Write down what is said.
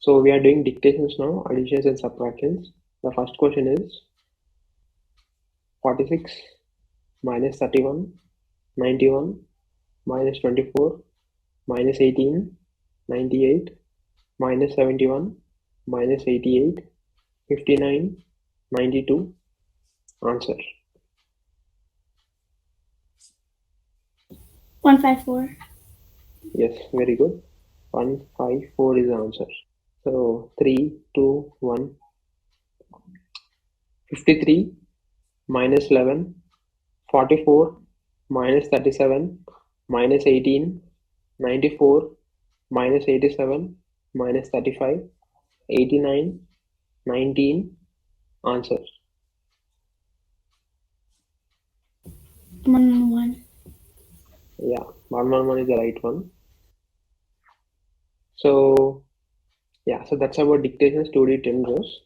So we are doing dictations now, additions and subtractions. The first question is 46 minus 31, 91, minus 24, minus 18, 98, minus 71, minus 88, 59, 92. Answer. 154. Yes, very good. 154 is the answer. So 3, 2, 1. 53 minus 11, 44 minus 37, minus 18, 94, minus 87, minus 35, 89, 19. Answer. 111. Yeah, 111 is the right one. So, yeah, so that's about dictations 2D 10 rows.